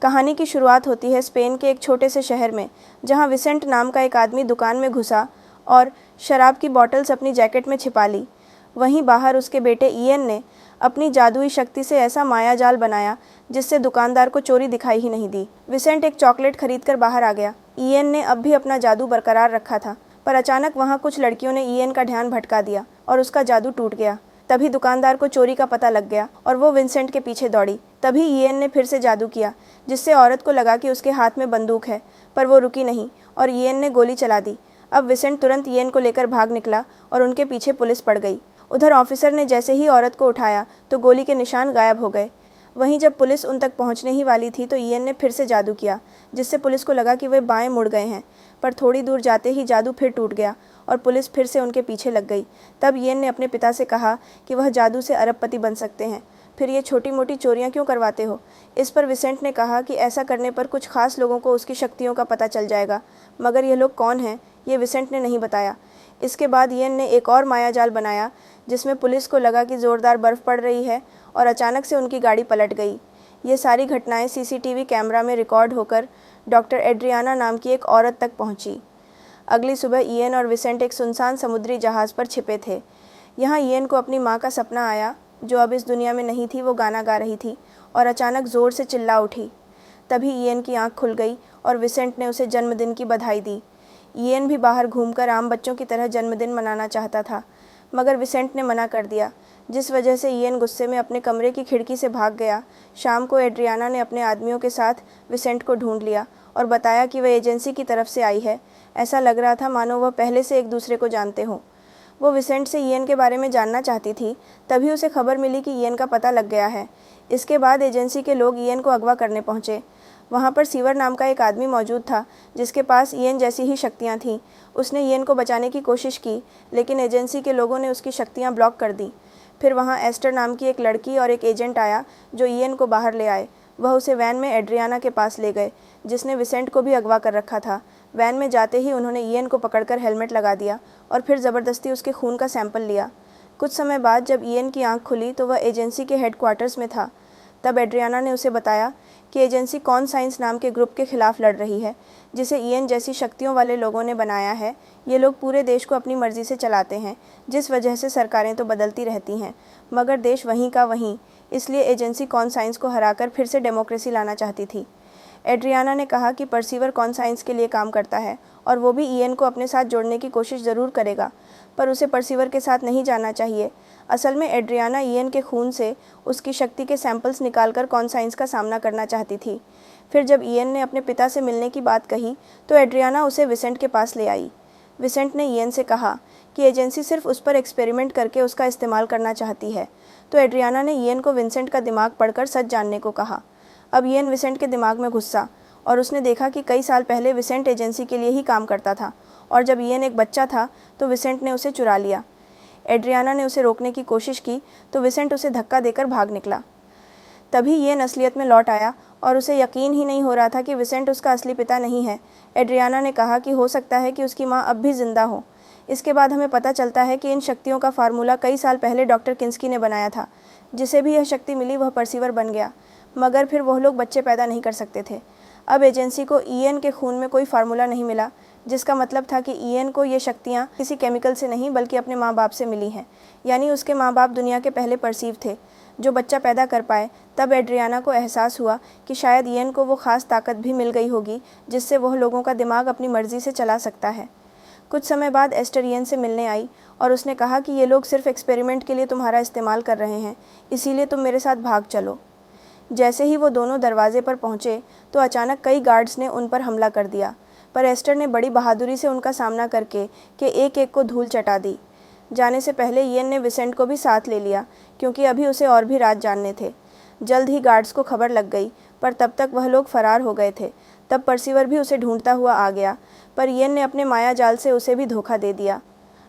कहानी की शुरुआत होती है स्पेन के एक छोटे से शहर में, जहां विसेंट नाम का एक आदमी दुकान में घुसा और शराब की बॉटल्स अपनी जैकेट में छिपा ली। वहीं बाहर उसके बेटे इयन ने अपनी जादुई शक्ति से ऐसा माया जाल बनाया जिससे दुकानदार को चोरी दिखाई ही नहीं दी। विसेंट एक चॉकलेट खरीदकर बाहर आ गया। इयन ने अब भी अपना जादू बरकरार रखा था, पर अचानक वहाँ कुछ लड़कियों ने इयन का ध्यान भटका दिया और उसका जादू टूट गया। तभी दुकानदार को चोरी का पता लग गया और वो विंसेंट के पीछे दौड़ी। तभी इयन ने फिर से जादू किया, जिससे औरत को लगा कि उसके हाथ में बंदूक है, पर वो रुकी नहीं और इयन ने गोली चला दी। अब विसेंट तुरंत इयन को लेकर भाग निकला और उनके पीछे पुलिस पड़ गई। उधर ऑफिसर ने जैसे ही औरत को उठाया तो गोली के निशान गायब हो गए। वहीं जब पुलिस उन तक पहुंचने ही वाली थी तो इयन ने फिर से जादू किया, जिससे पुलिस को लगा कि वे बाएं मुड़ गए हैं, पर थोड़ी दूर जाते ही जादू फिर टूट गया और पुलिस फिर से उनके पीछे लग गई। तब इयन ने अपने पिता से कहा कि वह जादू से अरबपति बन सकते हैं, फिर ये छोटी मोटी चोरियां क्यों करवाते हो। इस पर विसेंट ने कहा कि ऐसा करने पर कुछ खास लोगों को उसकी शक्तियों का पता चल जाएगा, मगर ये लोग कौन हैं ये विसेंट ने नहीं बताया। इसके बाद इयन ने एक और मायाजाल बनाया, जिसमें पुलिस को लगा कि ज़ोरदार बर्फ़ पड़ रही है और अचानक से उनकी गाड़ी पलट गई। ये सारी घटनाएं सीसीटीवी कैमरा में रिकॉर्ड होकर डॉक्टर एड्रियाना नाम की एक औरत तक पहुंची। अगली सुबह इयन और विसेंट एक सुनसान समुद्री जहाज़ पर छिपे थे। यहाँ इयन को अपनी माँ का सपना आया, जो अब इस दुनिया में नहीं थी। वो गाना गा रही थी और अचानक ज़ोर से चिल्ला उठी। तभी इयन की आँख खुल गई और विसेंट ने उसे जन्मदिन की बधाई दी। इयन भी बाहर घूमकर आम बच्चों की तरह जन्मदिन मनाना चाहता था, मगर विसेंट ने मना कर दिया, जिस वजह से इयन गुस्से में अपने कमरे की खिड़की से भाग गया। शाम को एड्रियाना ने अपने आदमियों के साथ विसेंट को ढूंढ लिया और बताया कि वह एजेंसी की तरफ से आई है। ऐसा लग रहा था मानो वह पहले से एक दूसरे को जानते हों। वो विसेंट से इयन के बारे में जानना चाहती थी। तभी उसे खबर मिली कि इयन का पता लग गया है। इसके बाद एजेंसी के लोग इयन को अगवा करने पहुंचे। वहां पर सीवर नाम का एक आदमी मौजूद था, जिसके पास इयन जैसी ही शक्तियां थीं। उसने इयन को बचाने की कोशिश की, लेकिन एजेंसी के लोगों ने उसकी शक्तियां ब्लॉक कर दी। फिर वहां एस्टर नाम की एक लड़की और एक एजेंट आया, जो इयन को बाहर ले आए। वह उसे वैन में एड्रियाना के पास ले गए, जिसने विसेंट को भी अगवा कर रखा था। वैन में जाते ही उन्होंने इयन को पकड़कर हेलमेट लगा दिया और फिर ज़बरदस्ती उसके खून का सैंपल लिया। कुछ समय बाद जब इयन की आंख खुली तो वह एजेंसी के हेडक्वार्टर्स में था। तब एड्रियाना ने उसे बताया कि एजेंसी कॉन साइंस नाम के ग्रुप के खिलाफ लड़ रही है, जिसे इयन जैसी शक्तियों वाले लोगों ने बनाया है। ये लोग पूरे देश को अपनी मर्जी से चलाते हैं, जिस वजह से सरकारें तो बदलती रहती हैं, मगर देश वहीं का वहीं। इसलिए एजेंसी कॉन साइंस को हराकर फिर से डेमोक्रेसी लाना चाहती थी। एड्रियाना ने कहा कि परसीवर कॉन साइंस के लिए काम करता है और वो भी इयन को अपने साथ जोड़ने की कोशिश ज़रूर करेगा, पर उसे परसीवर के साथ नहीं जाना चाहिए। असल में एड्रियाना इयन के खून से उसकी शक्ति के सैंपल्स निकालकर कॉन साइंस का सामना करना चाहती थी। फिर जब इयन ने अपने पिता से मिलने की बात कही तो एड्रियाना उसे विसेंट के पास ले आई। विसेंट ने इयन से कहा कि एजेंसी सिर्फ उस पर एक्सपेरिमेंट करके उसका इस्तेमाल करना चाहती है, तो एड्रियाना ने इयन को विंसेंट का दिमाग पढ़कर सच जानने को कहा। अब इयन विसेंट के दिमाग में घुसा और उसने देखा कि कई साल पहले विसेंट एजेंसी के लिए ही काम करता था और जब इयन एक बच्चा था तो विसेंट ने उसे चुरा लिया। एड्रियाना ने उसे रोकने की कोशिश की तो विसेंट उसे धक्का देकर भाग निकला। तभी इयन असलियत में लौट आया और उसे यकीन ही नहीं हो रहा था कि विसेंट उसका असली पिता नहीं है। एड्रियाना ने कहा कि हो सकता है कि उसकी माँ अब भी जिंदा हो। इसके बाद हमें पता चलता है कि इन शक्तियों का फार्मूला कई साल पहले डॉक्टर किंस्की ने बनाया था। जिसे भी यह शक्ति मिली वह परसीवर बन गया, मगर फिर वह लोग बच्चे पैदा नहीं कर सकते थे। अब एजेंसी को इयन के खून में कोई फार्मूला नहीं मिला, जिसका मतलब था कि इयन को ये शक्तियाँ किसी केमिकल से नहीं बल्कि अपने माँ बाप से मिली हैं। यानी उसके माँ बाप दुनिया के पहले परसीव थे जो बच्चा पैदा कर पाए। तब एड्रियाना को एहसास हुआ कि शायद इयन को वो ख़ास ताकत भी मिल गई होगी, जिससे वह लोगों का दिमाग अपनी मर्जी से चला सकता है। कुछ समय बाद एस्टर इयन से मिलने आई और उसने कहा कि ये लोग सिर्फ एक्सपेरिमेंट के लिए तुम्हारा इस्तेमाल कर रहे हैं, इसीलिए तुम मेरे साथ भाग चलो। जैसे ही वो दोनों दरवाजे पर पहुँचे तो अचानक कई गार्ड्स ने उन पर हमला कर दिया, पर एस्टर ने बड़ी बहादुरी से उनका सामना करके एक एक को धूल चटा दी। जाने से पहले इयन ने विसेंट को भी साथ ले लिया, क्योंकि अभी उसे और भी राज जानने थे। जल्द ही गार्ड्स को खबर लग गई, पर तब तक वह लोग फरार हो गए थे। तब परसीवर भी उसे ढूंढता हुआ आ गया, पर इयन ने अपने माया जाल से उसे भी धोखा दे दिया।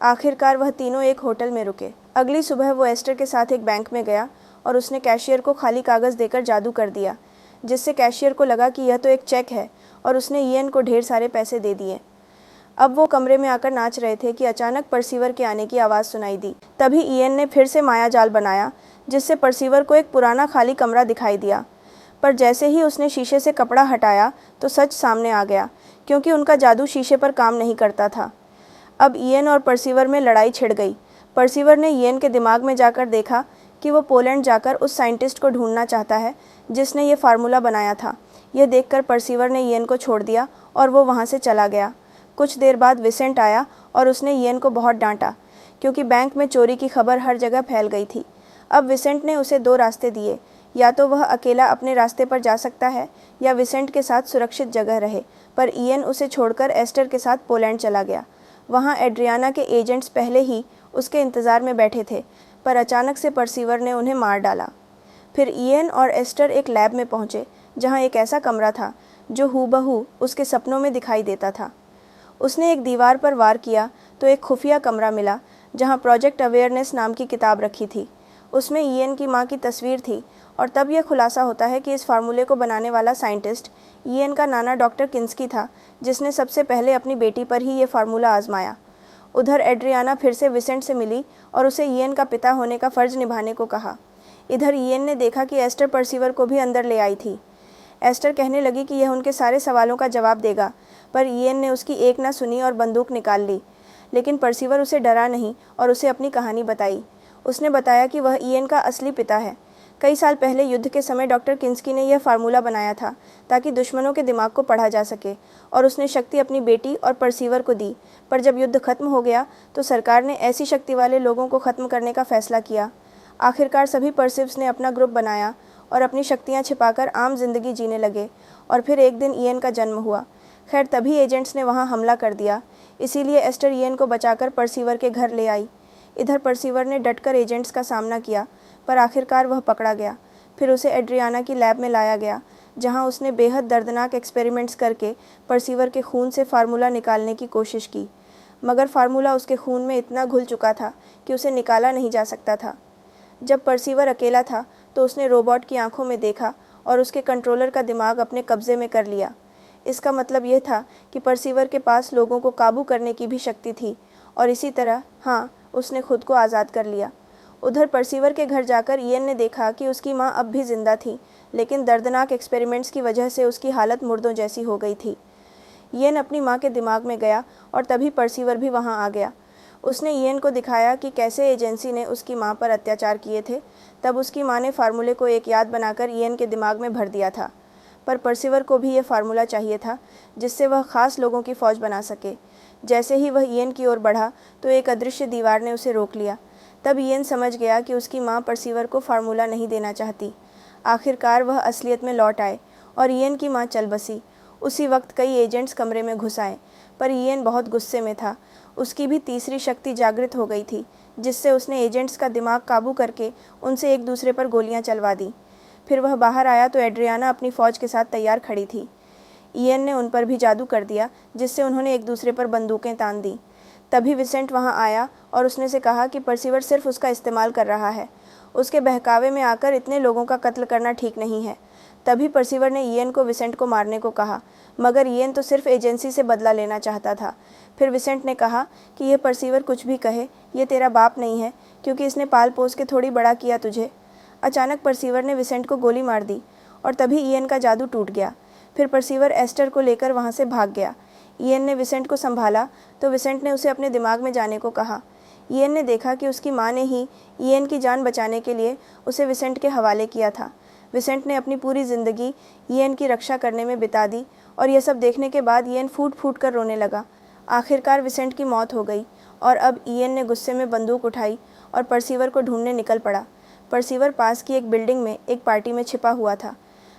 आखिरकार वह तीनों एक होटल में रुके। अगली सुबह वो एस्टर के साथ एक बैंक में गया और उसने कैशियर को खाली कागज़ देकर जादू कर दिया, जिससे कैशियर को लगा कि यह तो एक चेक है, और उसने इयन को ढेर सारे पैसे दे दिए। अब वो कमरे में आकर नाच रहे थे कि अचानक परसीवर के आने की आवाज़ सुनाई दी। तभी इयन ने फिर से माया जाल बनाया, जिससे परसीवर को एक पुराना खाली कमरा दिखाई दिया। पर जैसे ही उसने शीशे से कपड़ा हटाया तो सच सामने आ गया, क्योंकि उनका जादू शीशे पर काम नहीं करता था। अब इयन और परसीवर में लड़ाई छिड़ गई। परसीवर ने इयन के दिमाग में जाकर देखा कि वो पोलैंड जाकर उस साइंटिस्ट को ढूंढना चाहता है जिसने ये फार्मूला बनाया था। यह देखकर परसीवर ने इयन को छोड़ दिया और वो वहाँ से चला गया। कुछ देर बाद विसेंट आया और उसने इयन को बहुत डांटा, क्योंकि बैंक में चोरी की खबर हर जगह फैल गई थी। अब विसेंट ने उसे 2 रास्ते दिए, या तो वह अकेला अपने रास्ते पर जा सकता है या विसेंट के साथ सुरक्षित जगह रहे। पर इयन उसे छोड़कर एस्टर के साथ पोलैंड चला गया। वहाँ एड्रियाना के एजेंट्स पहले ही उसके इंतज़ार में बैठे थे, पर अचानक से परसीवर ने उन्हें मार डाला। फिर इयन और एस्टर एक लैब में पहुँचे, जहाँ एक ऐसा कमरा था जो हूबहू उसके सपनों में दिखाई देता था। उसने एक दीवार पर वार किया तो एक खुफिया कमरा मिला, जहाँ प्रोजेक्ट अवेयरनेस नाम की किताब रखी थी। उसमें इयन की माँ की तस्वीर थी, और तब यह खुलासा होता है कि इस फार्मूले को बनाने वाला साइंटिस्ट इयन का नाना डॉक्टर किंस्की था, जिसने सबसे पहले अपनी बेटी पर ही ये फार्मूला आजमाया। उधर एड्रियाना फिर से विसेंट से मिली और उसे इयन का पिता होने का फ़र्ज निभाने को कहा। इधर इयन ने देखा कि एस्टर परसीवर को भी अंदर ले आई थी। एस्टर कहने लगी कि यह उनके सारे सवालों का जवाब देगा, पर इयन ने उसकी एक ना सुनी और बंदूक निकाल ली। लेकिन परसीवर उसे डरा नहीं और उसे अपनी कहानी बताई। उसने बताया कि वह इयन का असली पिता है। कई साल पहले युद्ध के समय डॉक्टर किंस्की ने यह फार्मूला बनाया था ताकि दुश्मनों के दिमाग को पढ़ा जा सके, और उसने शक्ति अपनी बेटी और परसीवर को दी। पर जब युद्ध खत्म हो गया तो सरकार ने ऐसी शक्ति वाले लोगों को ख़त्म करने का फैसला किया। आखिरकार सभी परसिव्स ने अपना ग्रुप बनाया और अपनी शक्तियाँ छिपाकर आम जिंदगी जीने लगे, और फिर एक दिन इयन का जन्म हुआ। खैर, तभी एजेंट्स ने वहाँ हमला कर दिया, इसीलिए एस्टर इयन को बचाकर परसीवर के घर ले आई। इधर परसीवर ने डटकर एजेंट्स का सामना किया, पर आखिरकार वह पकड़ा गया। फिर उसे एड्रियाना की लैब में लाया गया, जहाँ उसने बेहद दर्दनाक एक्सपेरिमेंट्स करके परसीवर के खून से फार्मूला निकालने की कोशिश की, मगर फार्मूला उसके खून में इतना घुल चुका था कि उसे निकाला नहीं जा सकता था। जब परसीवर अकेला था तो उसने रोबोट की आंखों में देखा और उसके कंट्रोलर का दिमाग अपने कब्जे में कर लिया। इसका मतलब यह था कि परसीवर के पास लोगों को काबू करने की भी शक्ति थी, और इसी तरह हाँ, उसने खुद को आज़ाद कर लिया। उधर परसीवर के घर जाकर इयन ने देखा कि उसकी माँ अब भी जिंदा थी, लेकिन दर्दनाक एक्सपेरिमेंट्स की वजह से उसकी हालत मुर्दों जैसी हो गई थी। इयन अपनी माँ के दिमाग में गया और तभी परसीवर भी वहाँ आ गया। उसने इयन को दिखाया कि कैसे एजेंसी ने उसकी माँ पर अत्याचार किए थे। तब उसकी माँ ने फार्मूले को एक याद बनाकर इयन के दिमाग में भर दिया था। पर परसीवर को भी ये फार्मूला चाहिए था जिससे वह ख़ास लोगों की फ़ौज बना सके। जैसे ही वह इयन की ओर बढ़ा तो एक अदृश्य दीवार ने उसे रोक लिया। तब इयन समझ गया कि उसकी माँ परसीवर को फार्मूला नहीं देना चाहती। आखिरकार वह असलियत में लौट आए और इयन की माँ चल बसी। उसी वक्त कई एजेंट्स कमरे में घुस आए, पर इयन बहुत गुस्से में था। उसकी भी तीसरी शक्ति जागृत हो गई थी, जिससे उसने एजेंट्स का दिमाग काबू करके उनसे एक दूसरे पर गोलियां चलवा दी। फिर वह बाहर आया तो एड्रियाना अपनी फ़ौज के साथ तैयार खड़ी थी। इयन ने उन पर भी जादू कर दिया, जिससे उन्होंने एक दूसरे पर बंदूकें तान दी। तभी विसेंट वहाँ आया और उसने से कहा कि परसीवर सिर्फ उसका इस्तेमाल कर रहा है। उसके बहकावे में आकर इतने लोगों का कत्ल करना ठीक नहीं है। तभी परसीवर ने इयन को विसेंट को मारने को कहा, मगर इयन तो सिर्फ एजेंसी से बदला लेना चाहता था। फिर विसेंट ने कहा कि यह परसीवर कुछ भी कहे, ये तेरा बाप नहीं है, क्योंकि इसने पाल पोस के थोड़ी बड़ा किया तुझे। अचानक परसीवर ने विसेंट को गोली मार दी और तभी इयन का जादू टूट गया। फिर परसीवर एस्टर को लेकर वहाँ से भाग गया। इयन ने विसेंट को संभाला तो विसेंट ने उसे अपने दिमाग में जाने को कहा। इयन ने देखा कि उसकी माँ ने ही इयन की जान बचाने के लिए उसे विसेंट के हवाले किया था। विसेंट ने अपनी पूरी ज़िंदगी इयन की रक्षा करने में बिता दी, और यह सब देखने के बाद इयन फूट फूट कर रोने लगा। आखिरकार विसेंट की मौत हो गई और अब इयन ने गुस्से में बंदूक उठाई और परसीवर को ढूंढने निकल पड़ा। परसीवर पास की एक बिल्डिंग में एक पार्टी में छिपा हुआ था।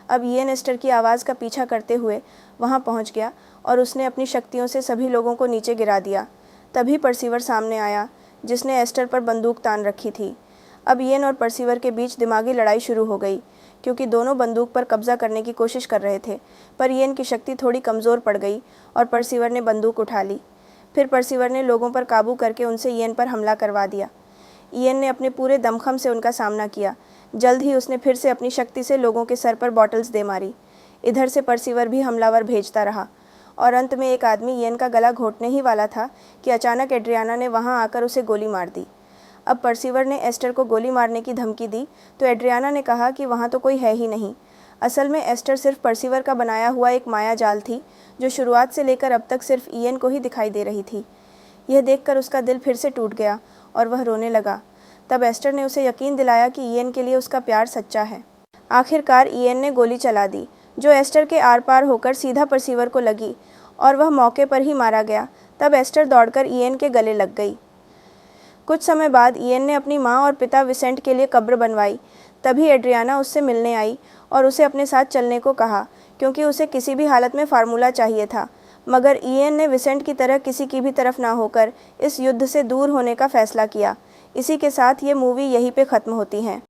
अब इयन एस्टर की आवाज़ का पीछा करते हुए वहाँ पहुँच गया और उसने अपनी शक्तियों से सभी लोगों को नीचे गिरा दिया। तभी परसीवर सामने आया, जिसने एस्टर पर बंदूक तान रखी थी। अब इयन और परसीवर के बीच दिमागी लड़ाई शुरू हो गई, क्योंकि दोनों बंदूक पर कब्जा करने की कोशिश कर रहे थे। पर इयन की शक्ति थोड़ी कमज़ोर पड़ गई और परसीवर ने बंदूक उठा ली। फिर परसीवर ने लोगों पर काबू करके उनसे इयन पर हमला करवा दिया। इयन ने अपने पूरे दमखम से उनका सामना किया। जल्द ही उसने फिर से अपनी शक्ति से लोगों के सर पर बॉटल्स दे मारी। इधर से परसीवर भी हमलावर भेजता रहा और अंत में एक आदमी इयन का गला घोटने ही वाला था कि अचानक एड्रियाना ने वहां आकर उसे गोली मार दी। अब परसीवर ने एस्टर को गोली मारने की धमकी दी तो एड्रियाना ने कहा कि वहाँ तो कोई है ही नहीं। असल में एस्टर सिर्फ परसिवर का बनाया हुआ एक माया जाल थी, जो शुरुआत से लेकर अब तक सिर्फ ईएन को ही दिखाई दे रही थी। यह देखकर उसका दिल फिर से टूट गया और वह रोने लगा। तब एस्टर ने उसे यकीन दिलाया कि ईएन के लिए उसका प्यार सच्चा है। आखिरकार ईएन ने गोली चला दी, जो एस्टर के आर पार होकर सीधा परसिवर को लगी और वह मौके पर ही मारा गया। तब एस्टर दौड़कर ईएन के गले लग गई। कुछ समय बाद ईएन ने अपनी माँ और पिता विसेंट के लिए कब्र बनवाई। तभी एड्रियाना उससे मिलने आई और उसे अपने साथ चलने को कहा, क्योंकि उसे किसी भी हालत में फार्मूला चाहिए था। मगर ईएन ने विसेंट की तरह किसी की भी तरफ ना होकर इस युद्ध से दूर होने का फैसला किया। इसी के साथ ये मूवी यहीं पे ख़त्म होती है।